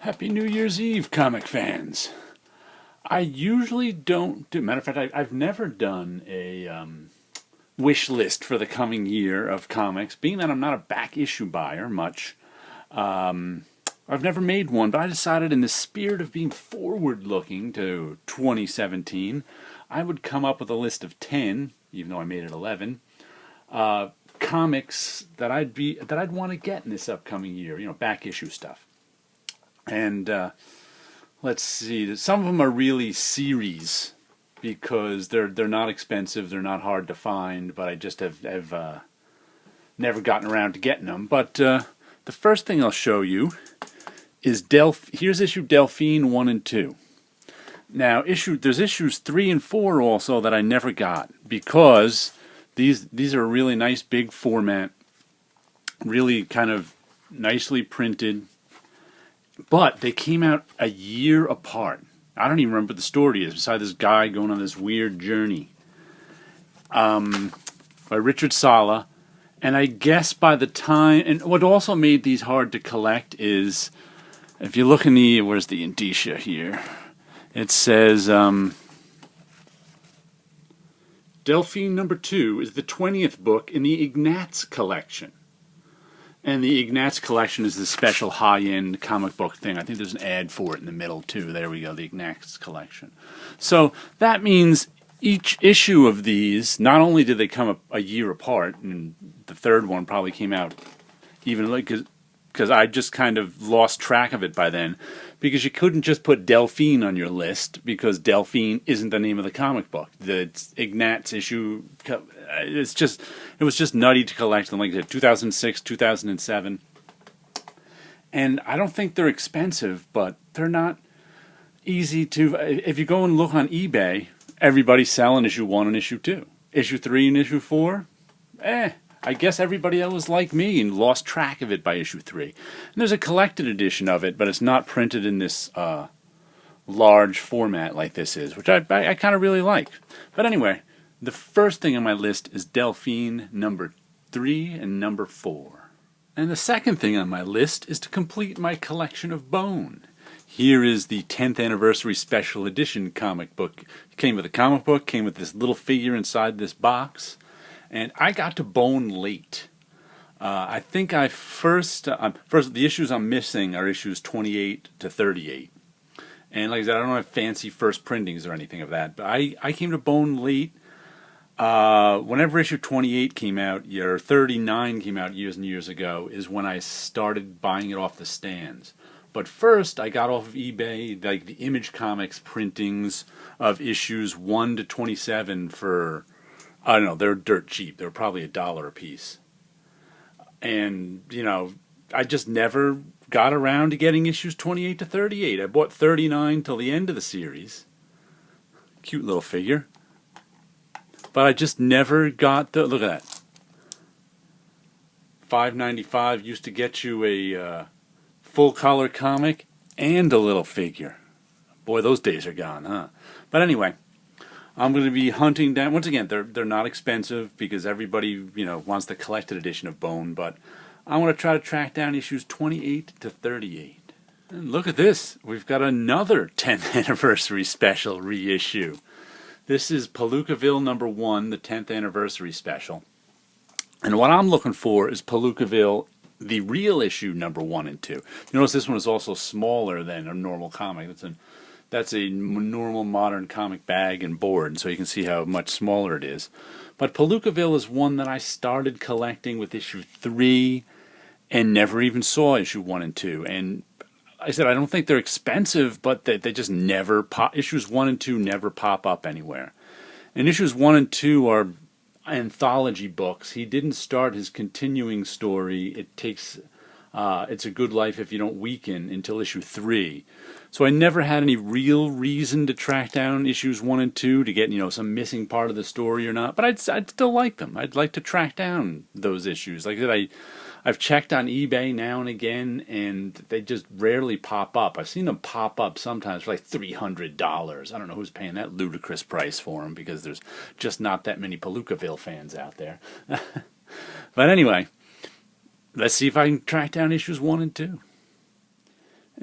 Happy New Year's Eve, comic fans. I usually don't do. Matter of fact, I've never done a wish list for the coming year of comics. Being that I'm not a back issue buyer much, I've never made one. But I decided, in the spirit of being forward-looking to 2017, I would come up with a list of 10, even though I made it 11, comics that I'd want to get in this upcoming year. You know, back issue stuff. And let's see, some of them are really series because they're not expensive, they're not hard to find, but I just have never gotten around to getting them. But the first thing I'll show you is here's issue Delphine 1 and 2. Now there's issues 3 and 4 also that I never got because these are a really nice big format, really kind of nicely printed. But they came out a year apart. I don't even remember what the story is, besides this guy going on this weird journey. By Richard Sala. And I guess by the time... And what also made these hard to collect is... If you look in the... Where's the indicia here? It says... Delphine number 2 is the 20th book in the Ignatz collection. And the Ignatz collection is this special high-end comic book thing. I think there's an ad for it in the middle, too. There we go, the Ignatz collection. So that means each issue of these, not only did they come a year apart, and the third one probably came out even like, because I just kind of lost track of it by then, because you couldn't just put Delphine on your list, because Delphine isn't the name of the comic book. The Ignatz issue... It was just nutty to collect them, like 2006, 2007. And I don't think they're expensive, but they're not easy to... If you go and look on eBay, everybody's selling issue 1 and issue 2. Issue 3 and issue 4, I guess everybody else was like me and lost track of it by issue 3. And there's a collected edition of it, but it's not printed in this large format like this is, which I kind of really like. But anyway... The first thing on my list is Delphine number 3 and number 4. And the second thing on my list is to complete my collection of Bone. Here is the 10th anniversary special edition comic book. It came with a comic book, came with this little figure inside this box, and I got to Bone late. I think I first the issues I'm missing are issues 28 to 38. And like I said, I don't have fancy first printings or anything of that, but I came to Bone late. Whenever issue 28 came out, or 39 came out years and years ago, is when I started buying it off the stands. But first, I got off of eBay, like the Image Comics printings of issues 1 to 27 for, I don't know, they're dirt cheap. They're probably $1 a piece. And, you know, I just never got around to getting issues 28 to 38. I bought 39 till the end of the series. Cute little figure. But I just never got the... Look at that. $5.95 used to get you a full-color comic and a little figure. Boy, those days are gone, huh? But anyway, I'm going to be hunting down... Once again, they're not expensive because everybody, you know, wants the collected edition of Bone. But I want to try to track down issues 28 to 38. And look at this. We've got another 10th anniversary special reissue. This is Palookaville number 1, the 10th anniversary special. And what I'm looking for is Palookaville, the real issue number 1 and 2. You notice this one is also smaller than a normal comic. That's a normal modern comic bag and board, so you can see how much smaller it is. But Palookaville is one that I started collecting with issue 3 and never even saw issue 1 and 2. And I said, I don't think they're expensive, but they just never pop. Issues 1 and 2 never pop up anywhere. And issues 1 and 2 are anthology books. He didn't start his continuing story. It takes, It's a Good Life If You Don't Weaken, until issue 3. So I never had any real reason to track down issues 1 and 2 to get, you know, some missing part of the story or not. But I'd still like them. I'd like to track down those issues. Like I said, I've checked on eBay now and again, and they just rarely pop up. I've seen them pop up sometimes for like $300. I don't know who's paying that ludicrous price for them, because there's just not that many Palookaville fans out there. But anyway, let's see if I can track down issues 1 and 2.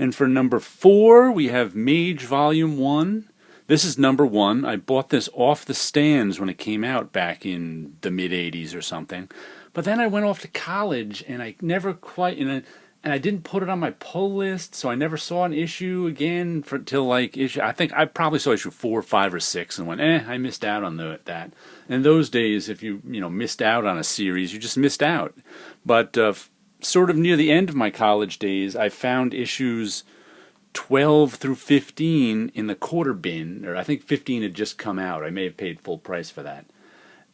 And for number 4, we have Mage Volume 1. This is number 1. I bought this off the stands when it came out back in the mid-'80s or something. But then I went off to college, and I never quite... And I didn't put it on my pull list, so I never saw an issue again till like issue... I think I probably saw issue 4, 5, or 6 and went, I missed out on that. In those days, if you missed out on a series, you just missed out. But sort of near the end of my college days, I found issues 12 through 15 in the quarter bin, or I think 15 had just come out. I may have paid full price for that.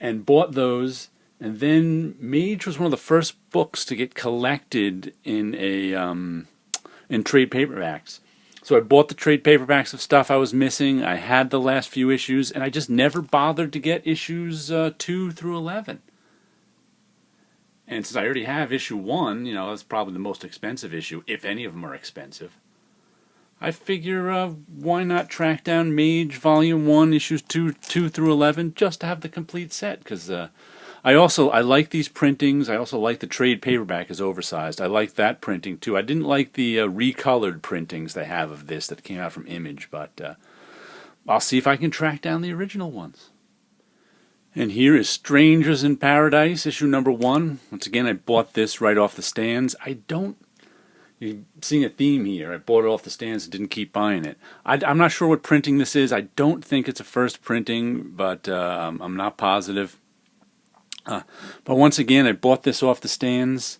And bought those, and then Mage was one of the first books to get collected in trade paperbacks. So I bought the trade paperbacks of stuff I was missing. I had the last few issues, and I just never bothered to get issues 2 through 11. And since I already have issue 1, that's probably the most expensive issue, if any of them are expensive. I figure, why not track down Mage Volume 1, issues 2 through 11, just to have the complete set, because I like these printings. I also like the trade paperback is oversized. I like that printing, too. I didn't like the recolored printings they have of this that came out from Image, but I'll see if I can track down the original ones. And here is Strangers in Paradise, issue number 1. Once again, I bought this right off the stands. You're seeing a theme here. I bought it off the stands and didn't keep buying it. I'm not sure what printing this is. I don't think it's a first printing, but I'm not positive. But once again, I bought this off the stands,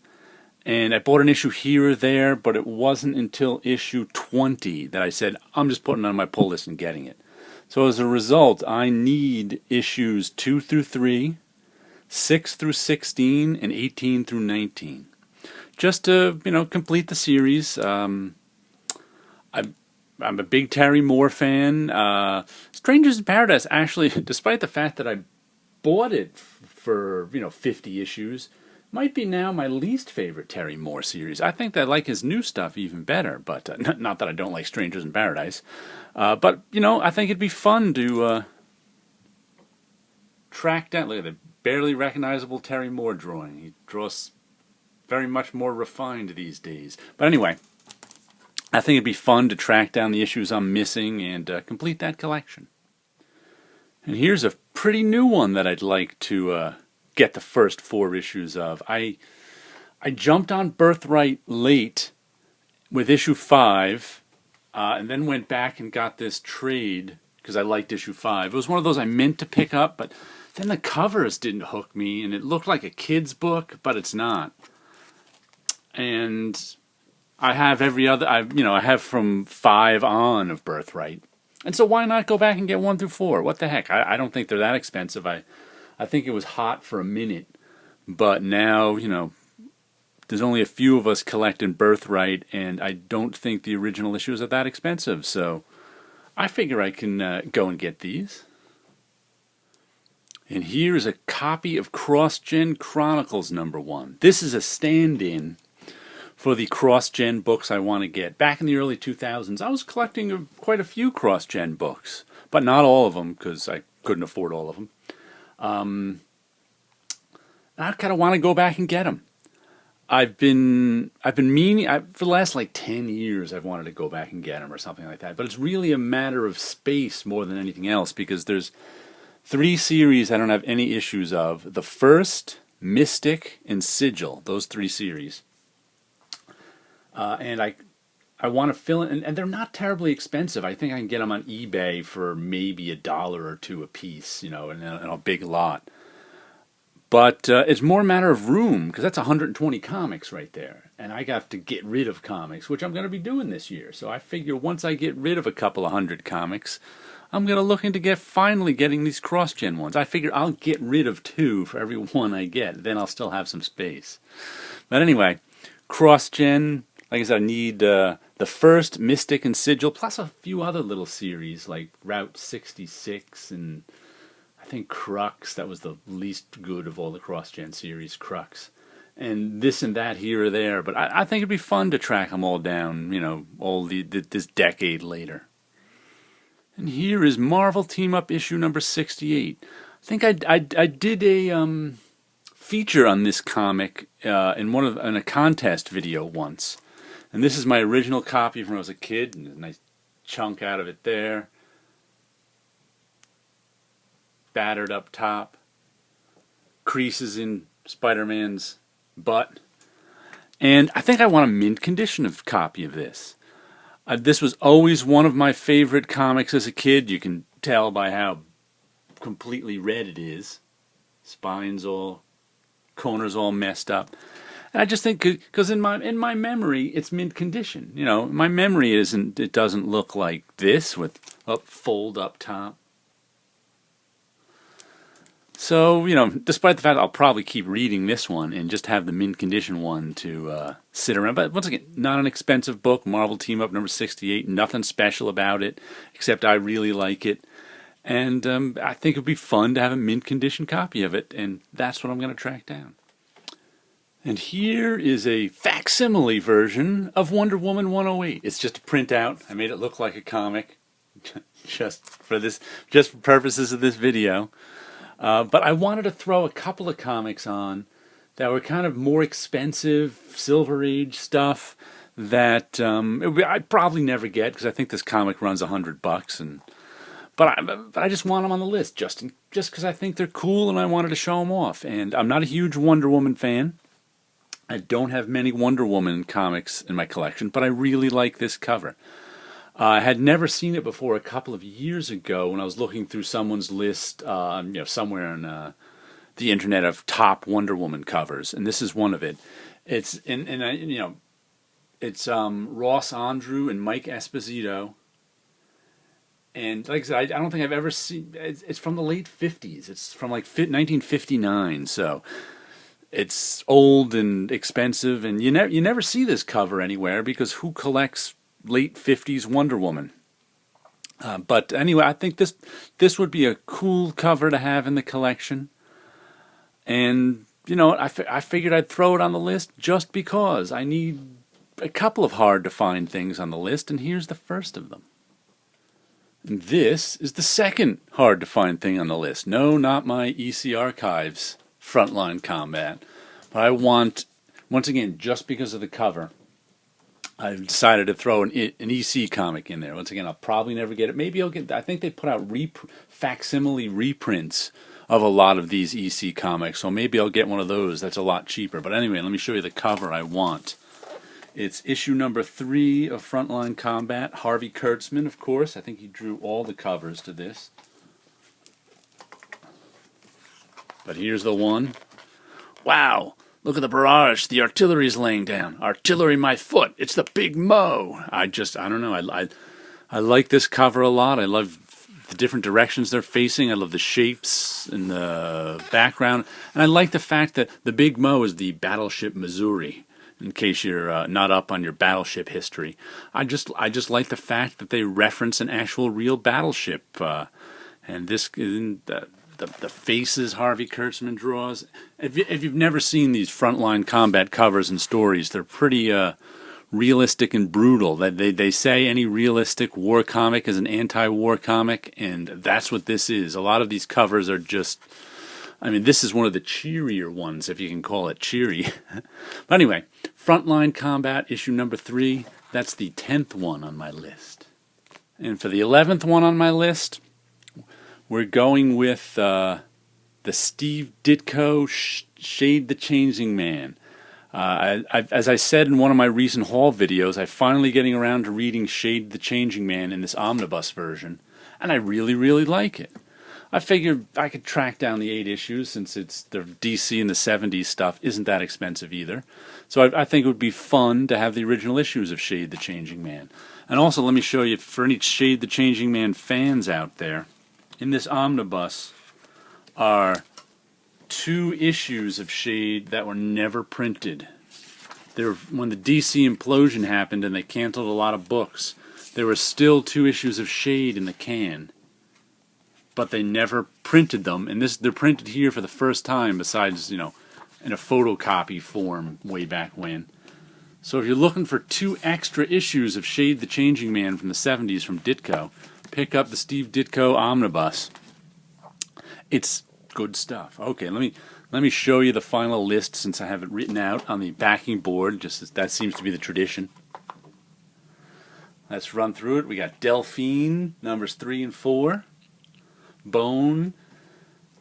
and I bought an issue here or there, but it wasn't until issue 20 that I said, I'm just putting it on my pull list and getting it. So as a result, I need issues 2 through 3, 6 through 16, and 18 through 19. Just to, complete the series. I'm a big Terry Moore fan. Strangers in Paradise, actually, despite the fact that I bought it for, 50 issues, might be now my least favorite Terry Moore series. I think that I like his new stuff even better, but not that I don't like Strangers in Paradise. But, I think it'd be fun to track down... Look at the barely recognizable Terry Moore drawing. He draws very much more refined these days. But anyway, I think it'd be fun to track down the issues I'm missing and complete that collection. And here's a pretty new one that I'd like to get the first 4 issues of. I jumped on Birthright late with issue 5, and then went back and got this trade because I liked issue 5. It was one of those I meant to pick up, but then the covers didn't hook me, and it looked like a kid's book, but it's not. And I have every other, I have from 5 on of Birthright. And so why not go back and get 1 through 4? What the heck? I don't think they're that expensive. I think it was hot for a minute. But now, there's only a few of us collecting Birthright, and I don't think the original issues are that expensive. So I figure I can go and get these. And here's a copy of Cross-Gen Chronicles number 1. This is a stand-in for the cross-gen books I want to get. Back in the early 2000s, I was collecting quite a few cross-gen books, but not all of them because I couldn't afford all of them. I kind of want to go back and get them. I've been meaning for the last like 10 years. I've wanted to go back and get them or something like that. But it's really a matter of space more than anything else because there's 3 series I don't have any issues of. The First, Mystic, and Sigil. Those 3 series. And I want to fill in, and they're not terribly expensive. I think I can get them on eBay for maybe $1 or $2 a piece, in a big lot. But it's more a matter of room, because that's 120 comics right there. And I got to get rid of comics, which I'm going to be doing this year. So I figure once I get rid of a couple of 100 comics, I'm going to look into finally getting these cross-gen ones. I figure I'll get rid of 2 for every one I get. Then I'll still have some space. But anyway, cross-gen... Like I said, I need the First, Mystic, and Sigil, plus a few other little series like Route 66 and I think Crux. That was the least good of all the cross-gen series, Crux. And this and that here or there. But I think it'd be fun to track them all down, this decade later. And here is Marvel Team-Up issue number 68. I think I did a feature on this comic in a contest video once. And this is my original copy from when I was a kid, and a nice chunk out of it there. Battered up top. Creases in Spider-Man's butt. And I think I want a mint condition copy of this. This was always one of my favorite comics as a kid. You can tell by how completely red it is. Spines all, corners all messed up. And I just think, because in my memory, it's mint condition. You know, my memory it doesn't look like this with a fold up top. So, you know, despite the fact I'll probably keep reading this one and just have the mint condition one to sit around. But once again, not an expensive book. Marvel Team Up number 68. Nothing special about it, except I really like it. And I think it would be fun to have a mint condition copy of it. And that's what I'm going to track down. And here is a facsimile version of Wonder Woman 108. It's just a printout. I made it look like a comic just for purposes of this video. But I wanted to throw a couple of comics on that were kind of more expensive, Silver Age stuff that I'd probably never get because I think this comic runs $100. But I just want them on the list just because I think they're cool and I wanted to show them off. And I'm not a huge Wonder Woman fan. I don't have many Wonder Woman comics in my collection, but I really like this cover. I had never seen it before a couple of years ago when I was looking through someone's list, somewhere on the internet of top Wonder Woman covers, and this is one of it. It's it's Ross Andru and Mike Esposito, and like I said, I don't think I've ever seen. It's from the late '50s. It's from like 1959, so it's old and expensive, and you never see this cover anywhere because who collects late 50s Wonder Woman? But anyway, I think this would be a cool cover to have in the collection. And, you know, I figured I'd throw it on the list just because I need a couple of hard-to-find things on the list, and here's the first of them. And this is the second hard-to-find thing on the list. No, not my EC Archives Frontline Combat. But I want, once again, just because of the cover, I've decided to throw an EC comic in there. Once again, I'll probably never get it. Maybe I'll get. I think they put out facsimile reprints of a lot of these EC comics, so maybe I'll get one of those. That's a lot cheaper. But anyway, let me show you the cover I want. It's issue number 3 of Frontline Combat. Harvey Kurtzman, of course. I think he drew all the covers to this. But here's the one. Wow! Look at the barrage the artillery's laying down. Artillery my foot. It's the Big Mo. I don't know. I like this cover a lot. I love the different directions they're facing. I love the shapes in the background. And I like the fact that the Big Mo is the battleship Missouri, in case you're not up on your battleship history. I just like the fact that they reference an actual real battleship. And this the faces Harvey Kurtzman draws. If you've never seen these Frontline Combat covers and stories, they're pretty realistic and brutal. They say any realistic war comic is an anti-war comic, and that's what this is. A lot of these covers are just, I mean, this is one of the cheerier ones, if you can call it cheery. But anyway, Frontline Combat, issue number 3, that's the 10th one on my list. And for the 11th one on my list, we're going with the Steve Ditko Shade the Changing Man. As I said in one of my recent haul videos, I'm finally getting around to reading Shade the Changing Man in this omnibus version, and I really, really like it. I figured I could track down the 8 issues since it's the DC in the 70s stuff isn't that expensive either. So I think it would be fun to have the original issues of Shade the Changing Man. And also, let me show you, for any Shade the Changing Man fans out there, in this omnibus are 2 issues of Shade that were never printed. When the DC implosion happened and they canceled a lot of books, there were still 2 issues of Shade in the can, but they never printed them. And they're printed here for the first time, besides, you know, in a photocopy form way back when. So if you're looking for 2 extra issues of Shade the Changing Man from the 70s from Ditko, pick up the Steve Ditko omnibus. It's good stuff. Okay, let me show you the final list since I have it written out on the backing board. Just as that seems to be the tradition. Let's run through it. We got Delphine, numbers 3 and 4. Bone,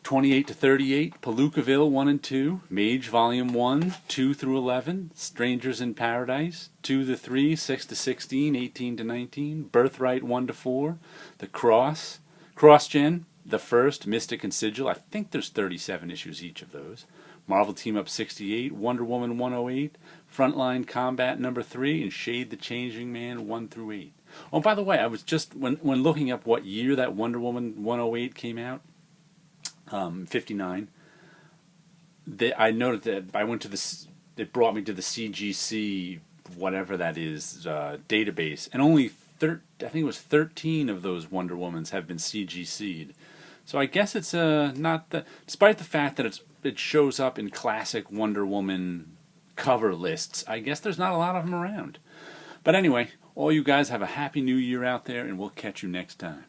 28 to 38. Palookaville, 1 and 2. Mage, Volume 1, 2 through 11. Strangers in Paradise, 2 to 3, 6 to 16, 18 to 19. Birthright, 1 to 4. The Cross, CrossGen, the first, Mystic and Sigil. I think there's 37 issues each of those. Marvel Team Up 68, Wonder Woman 108, Frontline Combat number 3, and Shade the Changing Man 1 through 8. Oh, by the way, I was just, when looking up what year that Wonder Woman 108 came out, 59, I noted that I went to this, it brought me to the CGC, whatever that is, database, and only I think it was 13 of those Wonder Womans have been CGC'd. So I guess it's not the, despite the fact that it shows up in classic Wonder Woman cover lists, I guess there's not a lot of them around. But anyway, all you guys have a happy new year out there, and we'll catch you next time.